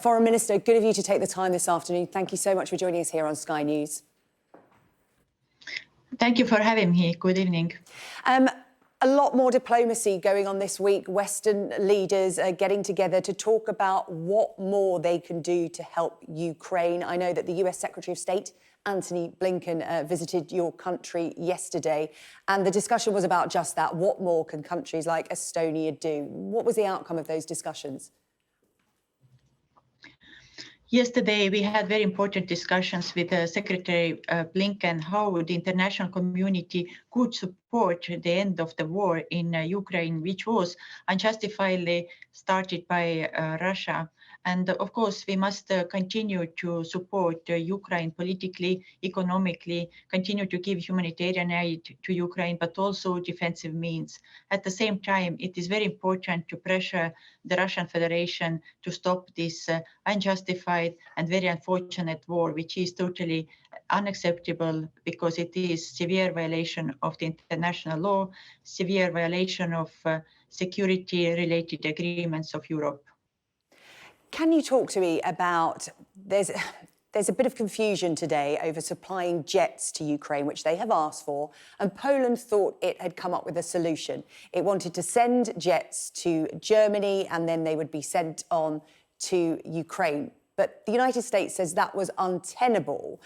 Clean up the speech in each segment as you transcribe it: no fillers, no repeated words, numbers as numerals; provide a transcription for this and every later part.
Foreign Minister, good of you to take the time this afternoon. Thank you so much for joining us here on Sky News. Thank you for having me. Good evening. A lot more diplomacy going on this week. Western leaders are getting together to talk about what more they can do to help Ukraine. I know that the US Secretary of State, Antony Blinken, visited your country yesterday, and the discussion was about just that. What more can countries like Estonia do? What was the outcome of those discussions? Yesterday, we had very important discussions with Secretary Blinken how the international community could support the end of the war in Ukraine, which was unjustifiably started by Russia. And of course, we must continue to support Ukraine politically, economically, continue to give humanitarian aid to Ukraine, but also defensive means. At the same time, it is very important to pressure the Russian Federation to stop this unjustified and very unfortunate war, which is totally unacceptable because it is severe violation of the international law, severe violation of security-related agreements of Europe. Can you talk to me about, there's a bit of confusion today over supplying jets to Ukraine, which they have asked for, and Poland thought it had come up with a solution. It wanted to send jets to Germany and then they would be sent on to Ukraine. But the United States says that was untenable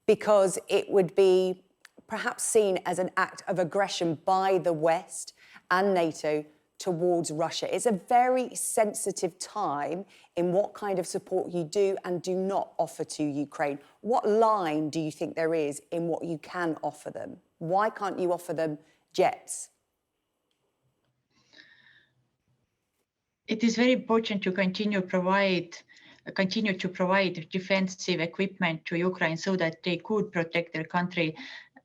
because it would be perhaps seen as an act of aggression by the West and NATO towards Russia. It's a very sensitive time in what kind of support you do and do not offer to Ukraine. What line do you think there is in what you can offer them? Why can't you offer them jets? It is very important to continue to provide defensive equipment to Ukraine so that they could protect their country.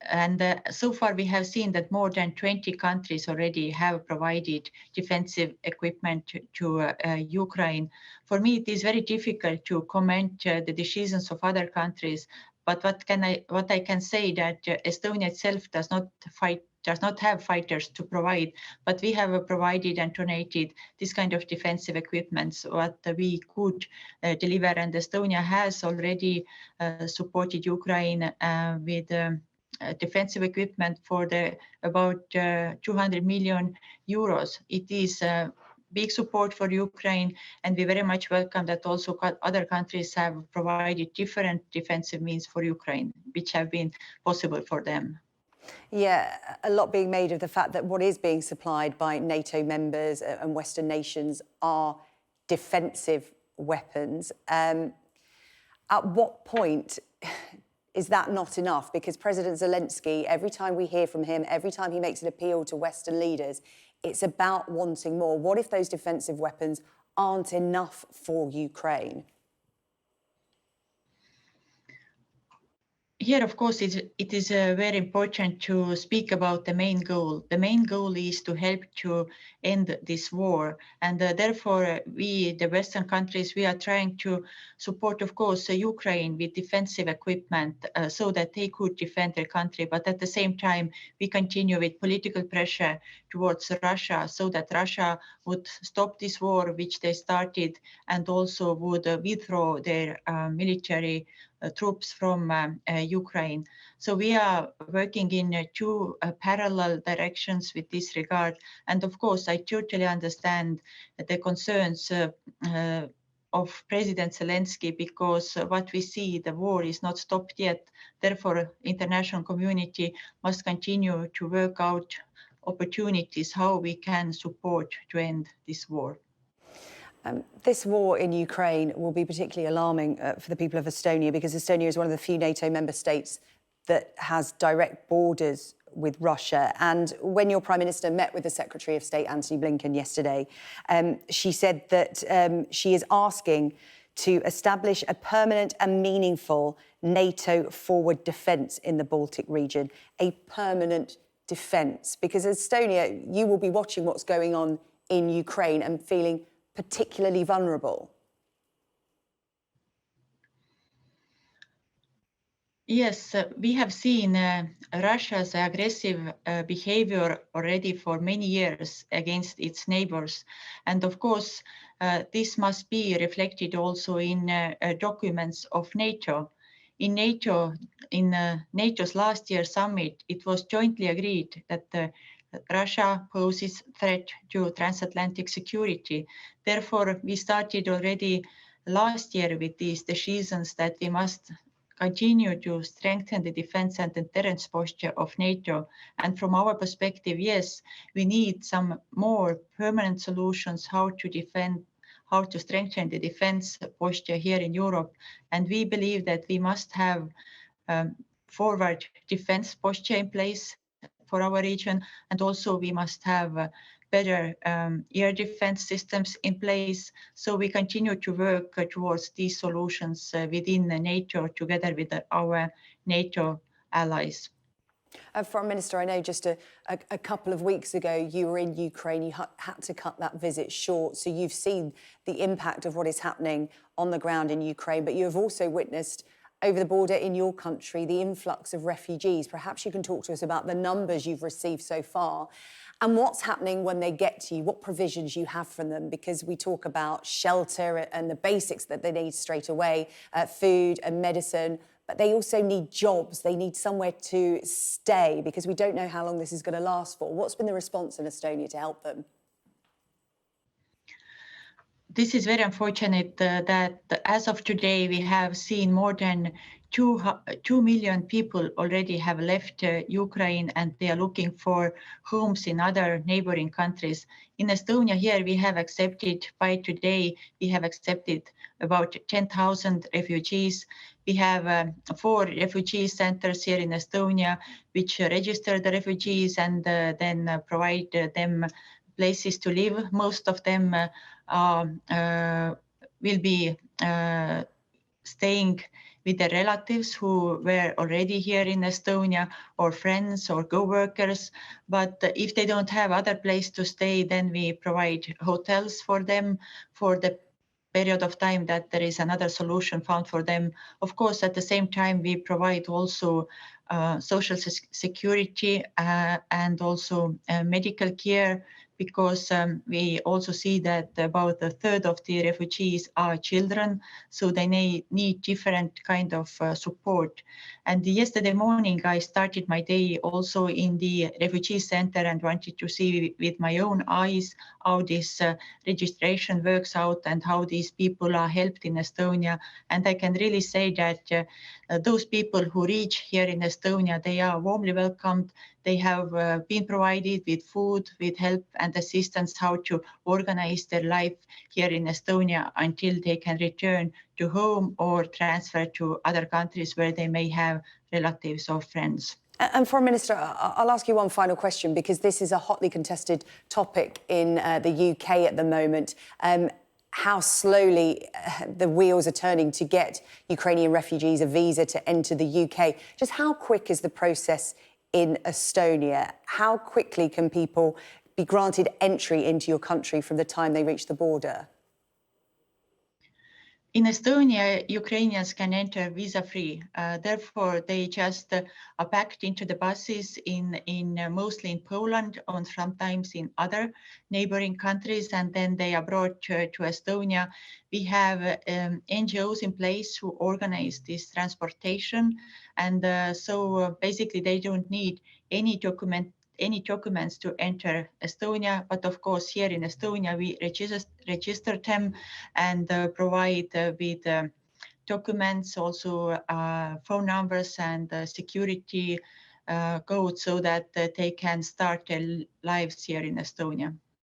And so far, we have seen that more than 20 countries already have provided defensive equipment to Ukraine. For me, it is very difficult to comment the decisions of other countries. But what I can say that Estonia itself does not have fighters to provide, but we have provided and donated this kind of defensive equipment what we could deliver. And Estonia has already supported Ukraine with defensive equipment for about 200 million euros. It is big support for Ukraine, and we very much welcome that also other countries have provided different defensive means for Ukraine, which have been possible for them. Yeah, a lot being made of the fact that what is being supplied by NATO members and Western nations are defensive weapons. At what point is that not enough? Because President Zelensky, every time we hear from him, every time he makes an appeal to Western leaders, it's about wanting more. What if those defensive weapons aren't enough for Ukraine? Here, of course, it is very important to speak about the main goal. The main goal is to help to end this war. And therefore, we, the Western countries, we are trying to support, of course, Ukraine with defensive equipment so that they could defend their country. But at the same time, we continue with political pressure towards Russia so that Russia would stop this war, which they started, and also would withdraw their military troops from Ukraine. So we are working in two parallel directions with this regard. And of course, I totally understand the concerns of President Zelensky, because what we see, the war is not stopped yet. Therefore, international community must continue to work out opportunities how we can support to end this war. This war in Ukraine will be particularly alarming for the people of Estonia, because Estonia is one of the few NATO member states that has direct borders with Russia. And when your Prime Minister met with the Secretary of State, Antony Blinken, yesterday, she said that she is asking to establish a permanent and meaningful NATO forward defence in the Baltic region, a permanent defence. Because Estonia, you will be watching what's going on in Ukraine and feeling particularly vulnerable. Yes, we have seen Russia's aggressive behavior already for many years against its neighbors. And of course, this must be reflected also in documents of NATO. In NATO's last year summit, it was jointly agreed that Russia poses threat to transatlantic security. Therefore, we started already last year with these decisions that we must continue to strengthen the defense and deterrence posture of NATO. And from our perspective, yes, we need some more permanent solutions how to strengthen the defense posture here in Europe. And we believe that we must have forward defense posture in place for our region. And also we must have better air defense systems in place. So we continue to work towards these solutions within NATO together with our NATO allies. Foreign Minister, I know just a couple of weeks ago you were in Ukraine, you had to cut that visit short, so you've seen the impact of what is happening on the ground in Ukraine, but you have also witnessed over the border in your country the influx of refugees. Perhaps you can talk to us about the numbers you've received so far and what's happening when they get to you, what provisions you have for them, because we talk about shelter and the basics that they need straight away, food and medicine, but they also need jobs. They need somewhere to stay because we don't know how long this is going to last for. What's been the response in Estonia to help them? This is very unfortunate that as of today, we have seen more than 2 million people already have left Ukraine and they are looking for homes in other neighboring countries. In Estonia here, we have accepted, by today, we have accepted about 10,000 refugees. We have 4 refugee centers here in Estonia, which register the refugees and then provide them places to live. Most of them will be staying with their relatives who were already here in Estonia, or friends or co-workers. But if they don't have other place to stay, then we provide hotels for them for the period of time that there is another solution found for them. Of course, at the same time, we provide also social security and also medical care, because we also see that about a third of the refugees are children, so they need different kind of support. And yesterday morning, I started my day also in the refugee center and wanted to see with my own eyes how this registration works out and how these people are helped in Estonia. And I can really say that those people who reach here in Estonia, they are warmly welcomed. They have been provided with food, with help and assistance how to organize their life here in Estonia until they can return to home or transfer to other countries where they may have relatives or friends. And Foreign Minister, I'll ask you one final question, because this is a hotly contested topic in the UK at the moment. How slowly the wheels are turning to get Ukrainian refugees a visa to enter the UK. Just how quick is the process in Estonia? How quickly can people be granted entry into your country from the time they reach the border? In Estonia, Ukrainians can enter visa-free. Therefore, they just are packed into the buses mostly in Poland, or sometimes in other neighboring countries, and then they are brought to Estonia. We have NGOs in place who organize this transportation, and so basically they don't need any documents to enter Estonia, but of course here in Estonia we register them and provide with documents, also phone numbers and security codes, so that they can start their lives here in Estonia.